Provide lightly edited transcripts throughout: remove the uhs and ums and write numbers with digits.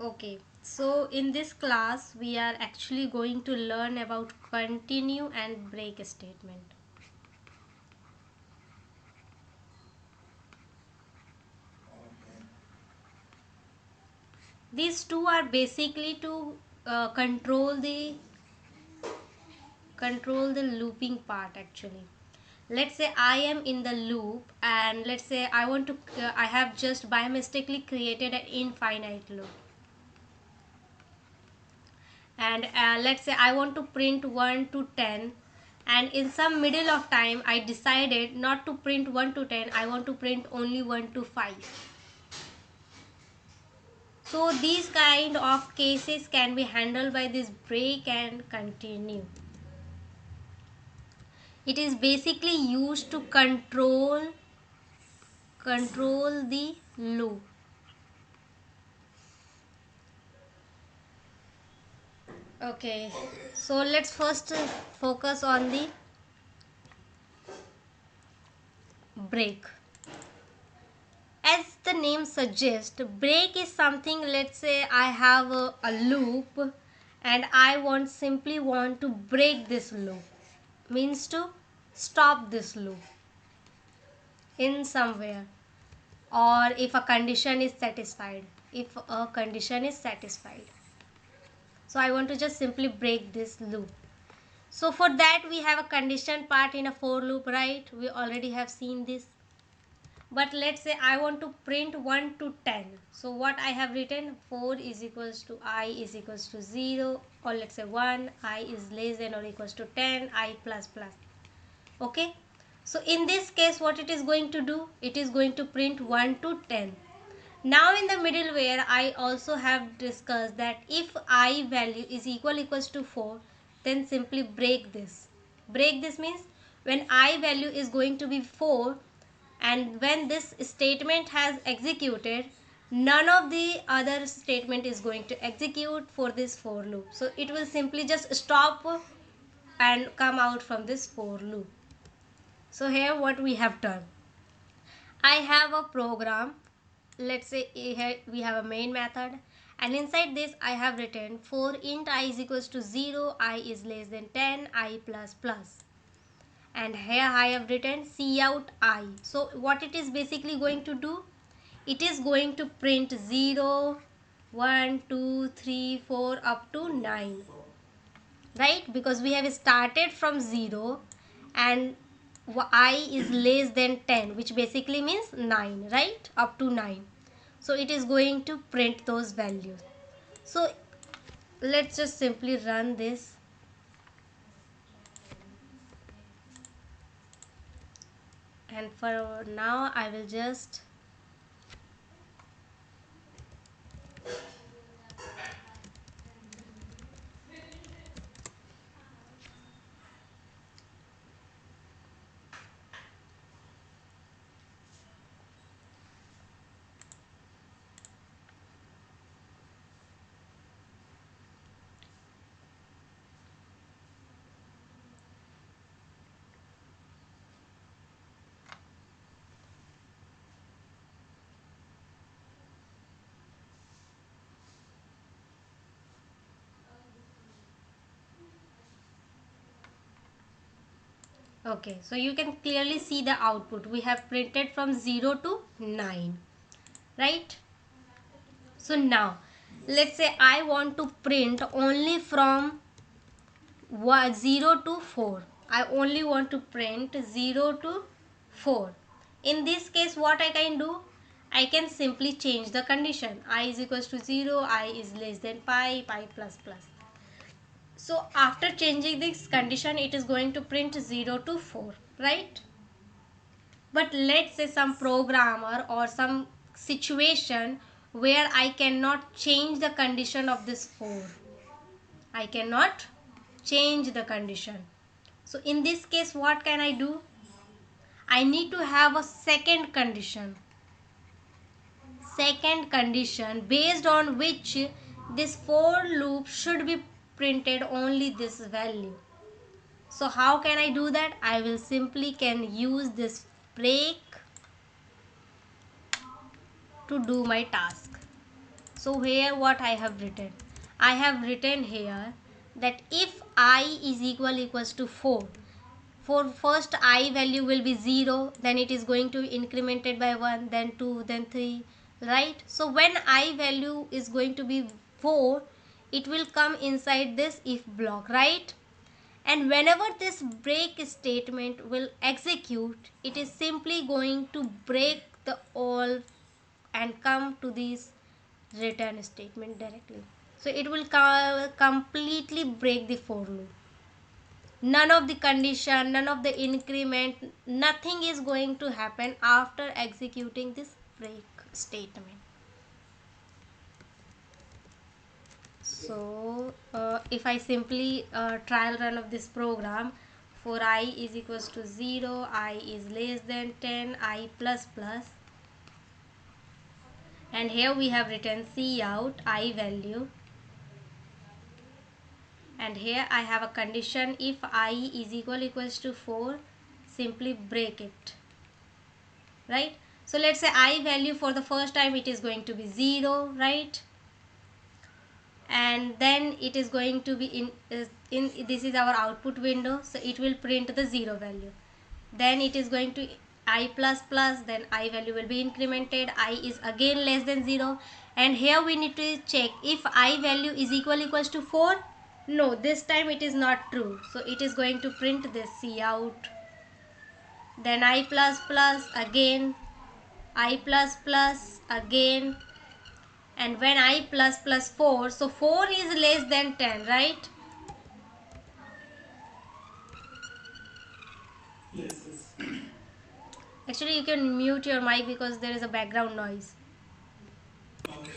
Okay, so in this class we are actually going to learn about continue and break statement. These two are basically to control the looping part actually. Let's say I am in the loop, and let's say I have just by mistakenly created an infinite loop, and let's say I want to print 1 to 10, and in some middle of time I decided not to print 1 to 10, I want to print only 1 to 5. So these kind of cases can be handled by this break and continue. It is basically used to control the loop. Okay, so let's first focus on the break. As the name suggests, break is something, let's say I have a loop and I simply want to break this loop, means to stop this loop in somewhere, or if a condition is satisfied, so I want to just simply break this loop. So for that we have a condition part in a for loop, right? We already have seen this. But let's say I want to print 1 to 10. So what I have written, 4 is equals to I is equals to 0, or let's say 1, I is less than or equals to 10, I plus plus. Okay. So in this case what it is going to do, it is going to print 1 to 10. Now in the middleware I also have discussed that if I value is equals to 4, then simply break this. Break this means when I value is going to be 4, and when this statement has executed, none of the other statement is going to execute for this for loop. So it will simply just stop and come out from this for loop. So here what we have done, I have a program. Let's say here we have a main method, and inside this I have written for int I is equals to 0, I is less than 10, I plus plus. And here I have written cout I. So what it is basically going to do, it is going to print 0, 1, 2, 3, 4 up to 9, right? Because we have started from 0 and I is less than 10, which basically means 9, right? Up to 9. So it is going to print those values. So let's just simply run this, and for now I will just okay, so you can clearly see the output. We have printed from 0 to 9, right? So now let's say I want to print only from 0 to 4. I only want to print 0 to 4. In this case what I can do, I can simply change the condition. I is equals to 0, I is less than pi, pi plus plus. So after changing this condition it is going to print 0 to 4, right? But let's say some programmer or some situation where I cannot change the condition of this 4. I cannot change the condition. So in this case what can I do? I need to have a second condition. Second condition based on which this for loop should be printed only this value. So how can I do that? I will simply can use this break to do my task. So here what I have written? I have written here that if I is equals to 4, for first I value will be 0, then it is going to be incremented by 1, then 2, then 3, right? So when I value is going to be 4, it will come inside this if block, right? And whenever this break statement will execute, it is simply going to break the all and come to this return statement directly. So it will completely break the for loop. None of the condition, none of the increment, nothing is going to happen after executing this break statement. So if I simply trial run of this program, for I is equals to 0, I is less than 10, I plus plus, and here we have written cout I value, and here I have a condition if I is equals to 4, simply break it, right? So let's say I value for the first time it is going to be 0, right? And then it is going to be in this is our output window, so it will print the 0 value. Then it is going to I plus plus, then I value will be incremented, I is again less than 0, and here we need to check if I value is equals to 4. No, this time it is not true, so it is going to print this cout, then I plus plus again, I plus plus again, and when I plus plus 4, so 4 is less than 10, right? Yes. Actually, you can mute your mic because there is a background noise. Okay.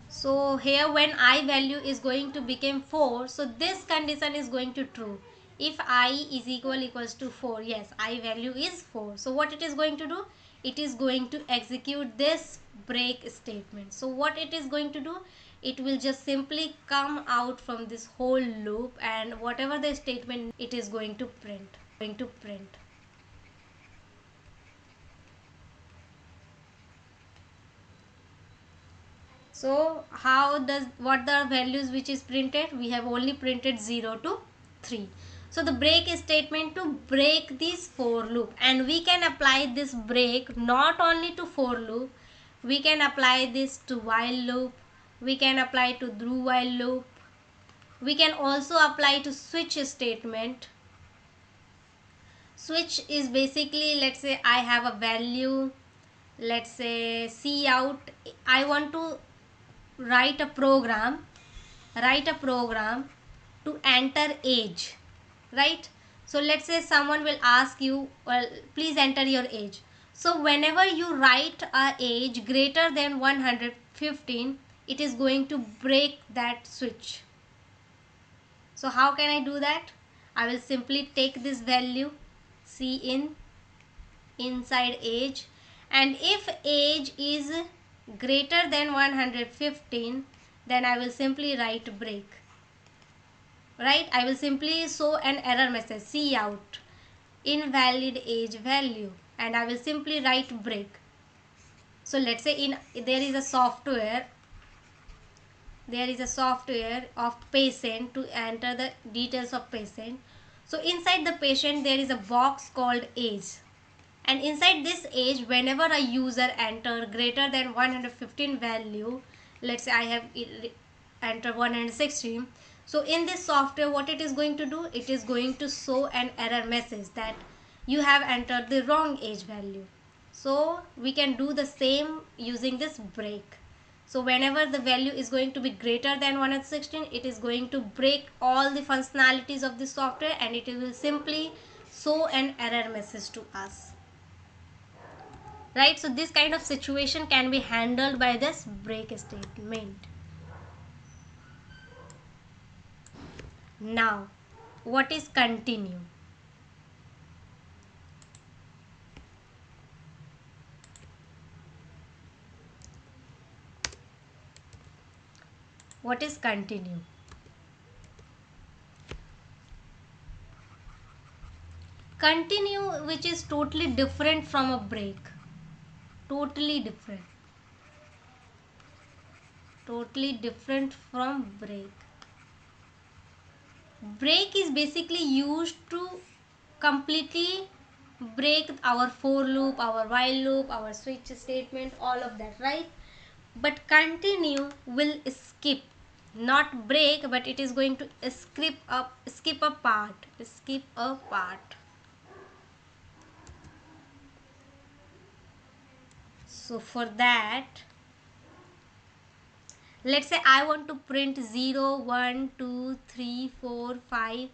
So here when I value is going to become 4, so this condition is going to true. If I is equals to 4, yes, I value is 4. So what it is going to do? It is going to execute this break statement. So what it is going to do? It will just simply come out from this whole loop, and whatever the statement it is going to print. So how does, what the values which is printed? We have only printed 0 to 3. So the break statement to break this for loop, and we can apply this break not only to for loop, we can apply this to while loop, we can apply to do while loop, we can also apply to switch statement. Switch is basically, let's say I have a value, let's say cout, I want to write a program to enter age, right? So let's say someone will ask you, well, please enter your age. So whenever you write a age greater than 115, it is going to break that switch. So how can I do that? I will simply take this value C in inside age, and if age is greater than 115, then I will simply write break, right? I will simply show an error message cout invalid age value, and I will simply write break. So let's say there is a software of patient to enter the details of patient. So inside the patient there is a box called age, and inside this age whenever a user enter greater than 115 value, let's say I have enter 116. So in this software what it is going to do, it is going to show an error message that you have entered the wrong age value. So we can do the same using this break. So whenever the value is going to be greater than 116, it is going to break all the functionalities of the software, and it will simply show an error message to us, right? So this kind of situation can be handled by this break statement. Now what is continue? What is continue? Continue, which is totally different from a break. totally different, totally different from break. Break is basically used to completely break our for loop, our while loop, our switch statement, all of that, right? But continue will skip, not break, but it is going to skip a part, skip a part. So for that, let's say I want to print 0, 1, 2, 3, 4, 5,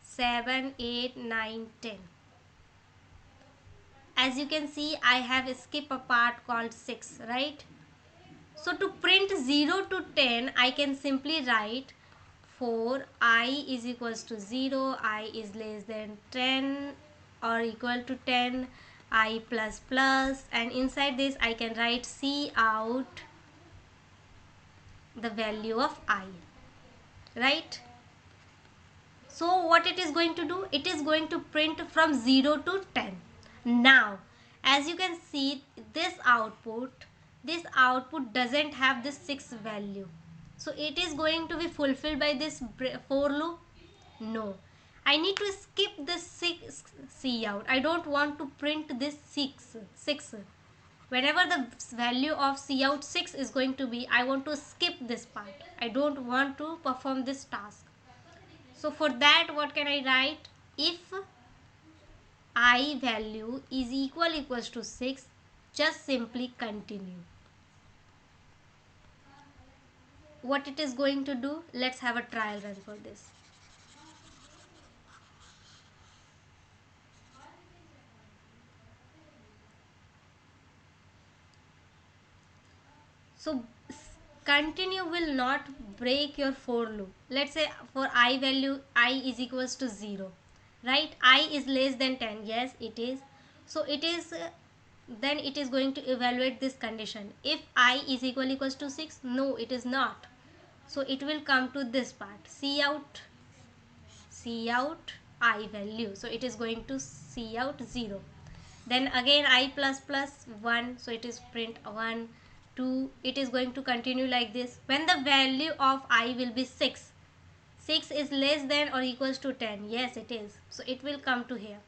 7, 8, 9, 10. As you can see, I have skip a part called 6, right? So to print 0 to 10, I can simply write for I is equals to 0, I is less than 10 or equal to 10, I plus plus, and inside this I can write C out the value of I, right? So what it is going to do? It is going to print from 0 to 10. Now, as you can see, this output doesn't have this 6 value. So it is going to be fulfilled by this for loop? No. I need to skip this 6 C out. I don't want to print this 6. Whenever the value of C out 6 is going to be, I want to skip this part. I don't want to perform this task. So for that, what can I write? If I value is equals to 6, just simply continue. What it is going to do? Let's have a trial run for this. So continue will not break your for loop. Let's say for I value, I is equals to 0, right? I is less than 10. Yes, it is. So it is then it is going to evaluate this condition. If I is equals to 6, no, it is not. So it will come to this part, C out I value. So it is going to C out 0. Then again I plus plus 1, so it is print 1, 2. It is going to continue like this. When the value of I will be 6, 6 is less than or equals to 10. Yes, it is. So it will come to here.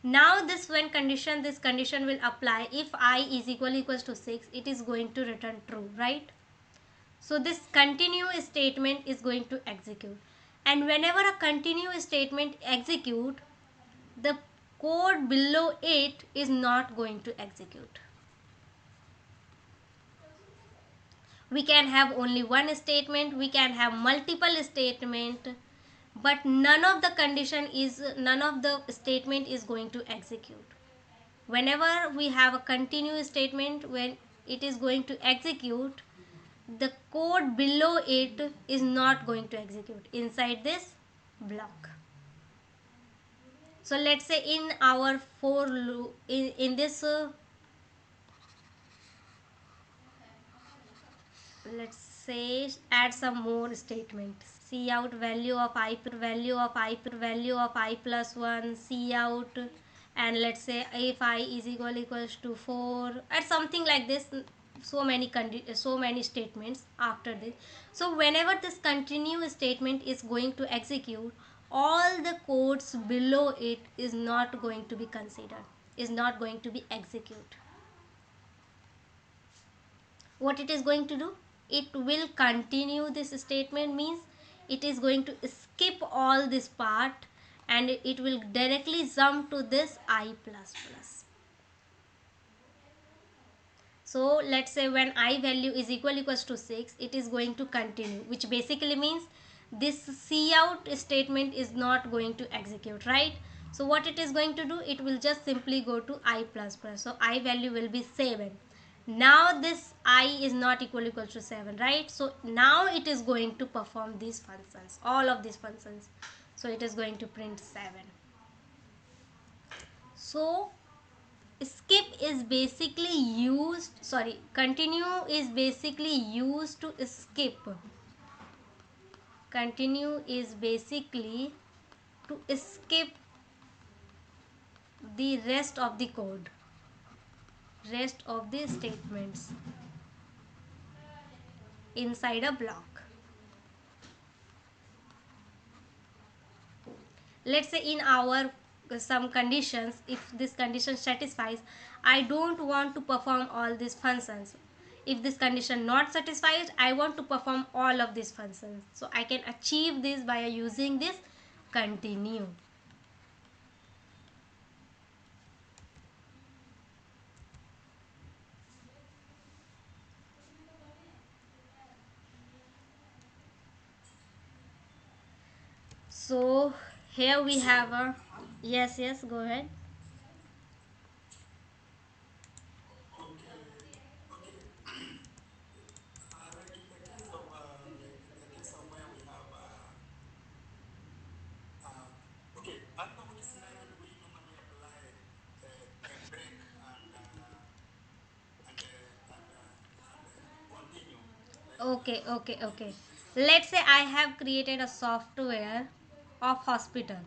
Now this condition will apply. If I is equals to 6, it is going to return true, right? So this continue statement is going to execute. And whenever a continue statement execute, the code below it is not going to execute. We can have only one statement, we can have multiple statement, but none of the statement is going to execute. Whenever we have a continue statement, when it is going to execute, the code below it is not going to execute inside this block. So let's say in our for loop, in this let's say add some more statement. C out value of I plus 1, C out, and let's say if I is equals to 4, and something like this. So many statements after this. So whenever this continue statement is going to execute, all the codes below it is not going to be considered, is not going to be executed. What it is going to do? It will continue this statement, means it is going to skip all this part and it will directly jump to this I plus plus. So let's say when I value is equals to 6, it is going to continue, which basically means this C out statement is not going to execute, right? So what it is going to do? It will just simply go to I plus plus. So I value will be 7. Now this I is not equals to 7, right? So now it is going to perform these functions, all of these functions. So it is going to print 7. So skip is basically used, sorry, continue is basically used to skip. Continue is basically to skip the rest of the code. rest of the statements inside a block. Let's say in our some conditions, if this condition satisfies, I don't want to perform all these functions. If this condition not satisfied, I want to perform all of these functions, so I can achieve this by using this continue. So here we So, have a, yes, yes, go ahead. okay, okay. Like in the case of like in the case of where we have okay, under which scenario do we normally apply a break and continue? Like Okay, okay, okay. Let's say I have created a software of hospital,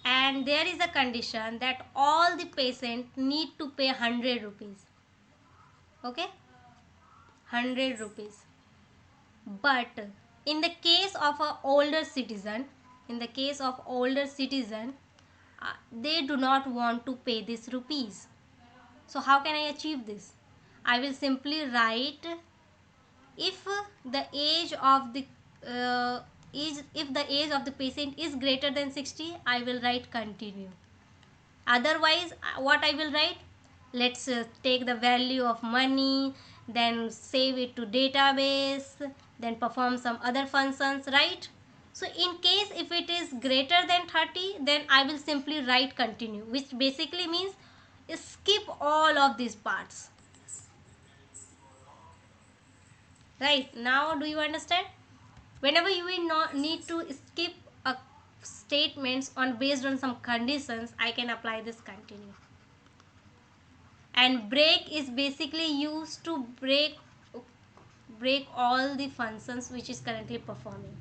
and there is a condition that all the patient need to pay 100 rupees. Okay, 100 rupees. But in the case of a older citizen, in the case of older citizen, they do not want to pay this rupees. So how can I achieve this? I will simply write, if the age of the if the age of the patient is greater than 60, I will write continue. Otherwise, what I will write, let's take the value of money, then save it to database, then perform some other functions, right? So in case if it is greater than 30, then I will simply write continue, which basically means skip all of these parts. Right, now do you understand? Whenever you will not yes, need yes. to skip a statements on based on some conditions, I can apply this continue. And break is basically used to break all the functions which is currently performing.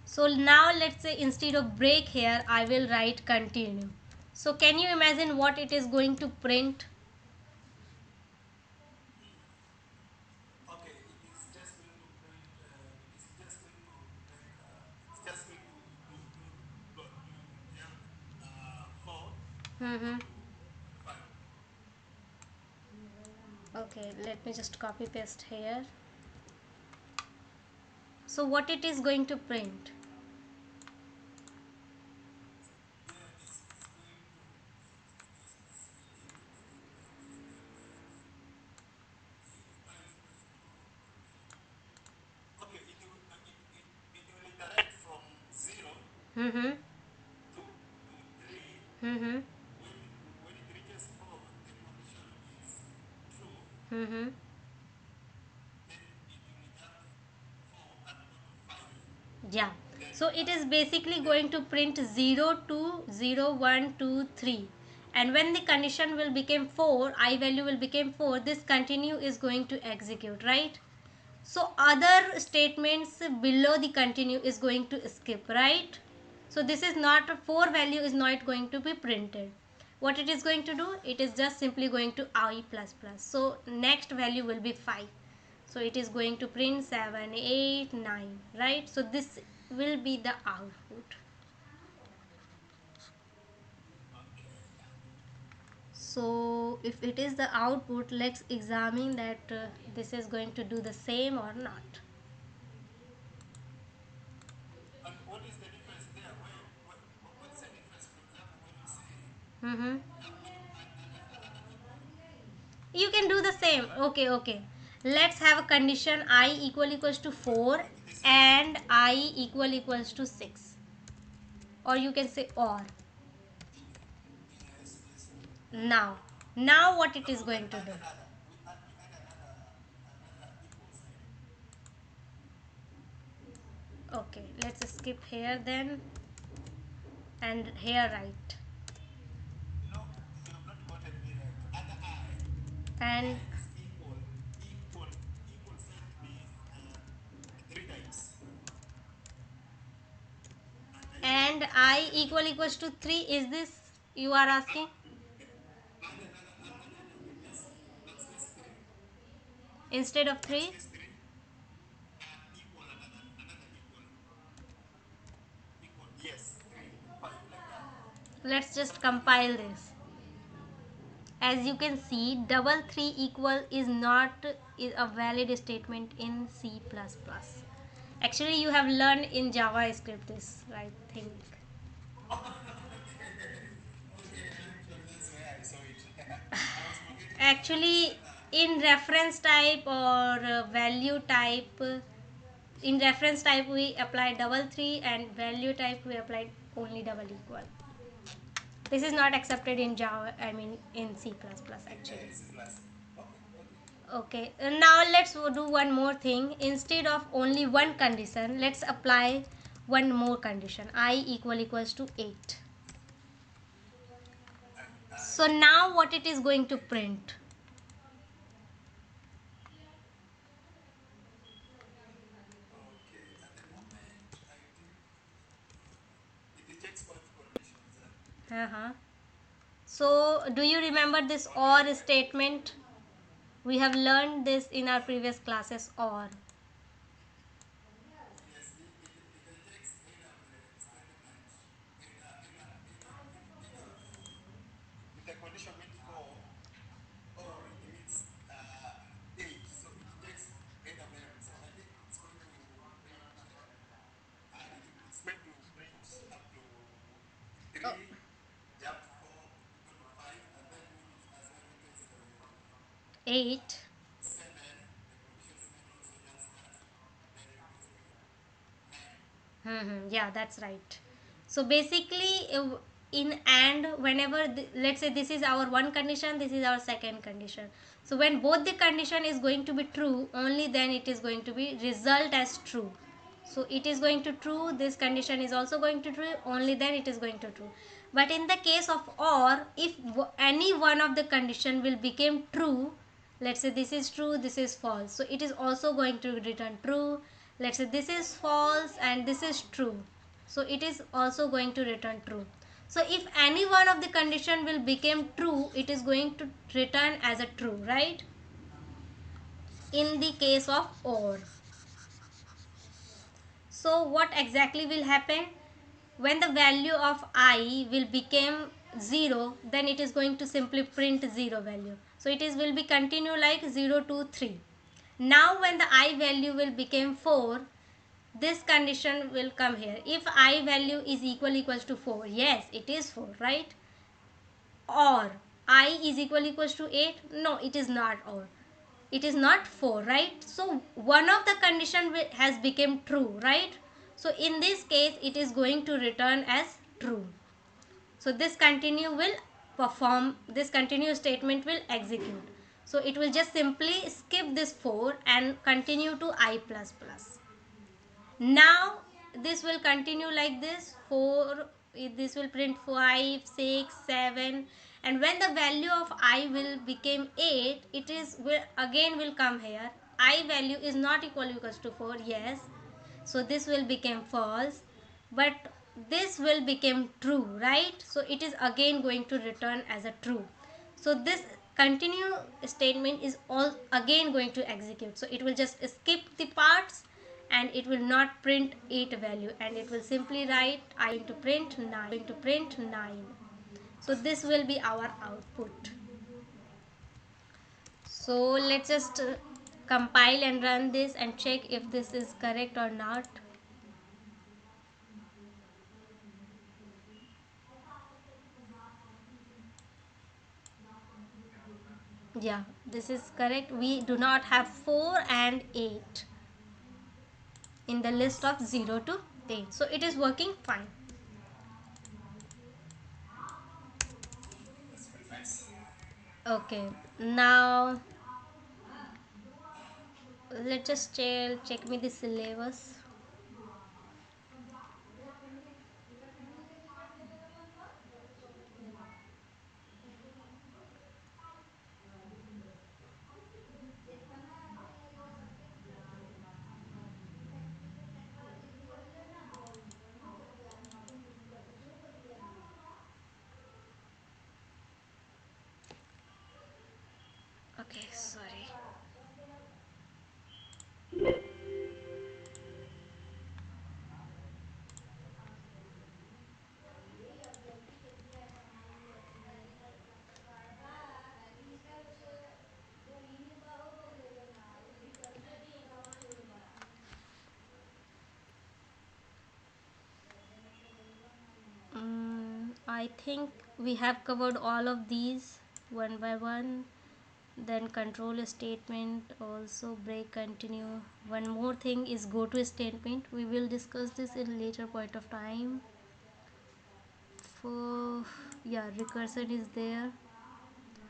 So now let's say instead of break here, I will write continue. So can you imagine what it is going to print? Okay, it is just going to print. It is just going to break. It's just going to have 4 and go Mm-hmm. to 5. Okay, let me just copy paste here. So what it is going to print? Yeah, it's going to. Okay, it will iterate from 0 Mm-hmm. to 3. Mm-hmm. When when it reaches 4, the condition is true. Mm-hmm. Then it will jump 4 and go to 5. Yeah. Then So it is basically then going to print 0 to 0, 1, 2, 3. And when the condition will become 4, I value will become 4, this continue is going to execute, right? So other statements below the continue is going to skip, right? So this is not, 4 value is not going to be printed. What it is going to do, it is just simply going to I plus plus. So next value will be 5. So it is going to print 7, 8, 9, right? So this will be the output. okay. So if it is the output, let's examine that this is going to do the same or not. And what is the difference there? What's the difference, for example, when you say Mm-hmm. when you add another equal? You can do the same. Okay, okay. Let's have a condition I equals to 4 But this is and I equals to 6. Or you can say or. yes, yes. Now what it No, is we can going to add do? another. We add another equal sign. Okay, let's skip here then and here right. No, you have not gotten me right. Other And I is equal sign means 3 times. And I And I equals to 3, is this you are asking? Instead of 3? This three equal another equal. Yes, three, five like that. Let's just compile this. As you can see, double 3 equal is not is a valid statement in C++. Actually, you have learned in JavaScript this, I think. That's where I saw it. I was forgetting about Actually, in reference type or value type, in reference type we apply double 3, and value type we apply only double equal. This is not accepted in Java, I mean in C++ actually. C plus. Okay, okay. Okay, now let's do one more thing. Instead of only one condition, let's apply one more condition. I equals to 8. So now what it is going to print? Okay, at the moment, I think it detects both conditions. Uh-huh. So do you remember this Okay, OR statement? We have learned this in our previous classes, OR. yes, it detects either of the statement, if the condition means 4 or it means 8, so it detects either of them. So I think it's going to print, it's going to print up to Oh, 3, jump to 4, go to 5, and then when it, as well enters the 8. 7, the condition 7 also does that, then repeats again. 9. Yeah, that's right. So basically, in and whenever let's say this is our one condition, this is our second condition. So when both the condition is going to be true, only then it is going to be result as true. So it is going to true. This condition is also going to true. Only then it is going to true. But in the case of or, if any one of the condition will become true, let's say this is true, this is false, so it is also going to return true. Let's say this is false and this is true, so it is also going to return true. So if any one of the condition will become true, it is going to return as a true, right? In the case of or, so what exactly will happen? When the value of I will become 0, then it is going to simply print 0 value. So it is will be continue like 0 to 3. Now when the I value will become 4, this condition will come here. If I value is equals to 4, yes, it is 4, right? Or I is equals to 8, no, it is not. Or it is not 4, right? So one of the condition has become true, right? So in this case it is going to return as true. So this continue will perform, this continue statement will execute. So it will just simply skip this 4 and continue to I plus plus. Now this will continue like this. 4, this will print 5, 6, 7, and when the value of I will become 8, it is will again will come here. I value is not equals to 4, yes, so this will become false, but this will become true, right? So it is again going to return as a true. So this continue statement is all again going to execute. So it will just skip the parts and it will not print 8 value, and it will simply write I going to print 9. So this will be our output. So let's just compile and run this and check if this is correct or not. Yeah, this is correct. We do not have 4 and 8 in the list of 0 to 8. So it is working fine. That's very nice. Okay, now let's just check me the syllabus. I think we have covered all of these one by one. Then control statement, also break, continue. One more thing is go to statement. We will discuss this in later point of time. For yeah, recursion is there.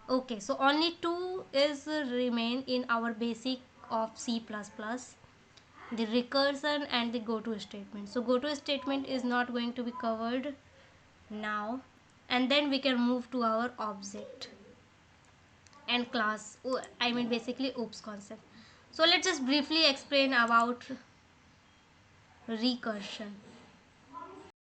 Okay, so only two is remain in our basic of C++, the recursion and the go to statement. So go to statement is not going to be covered now, and then we can move to our object and class. I mean basically OOPS concept. So let's just briefly explain about recursion.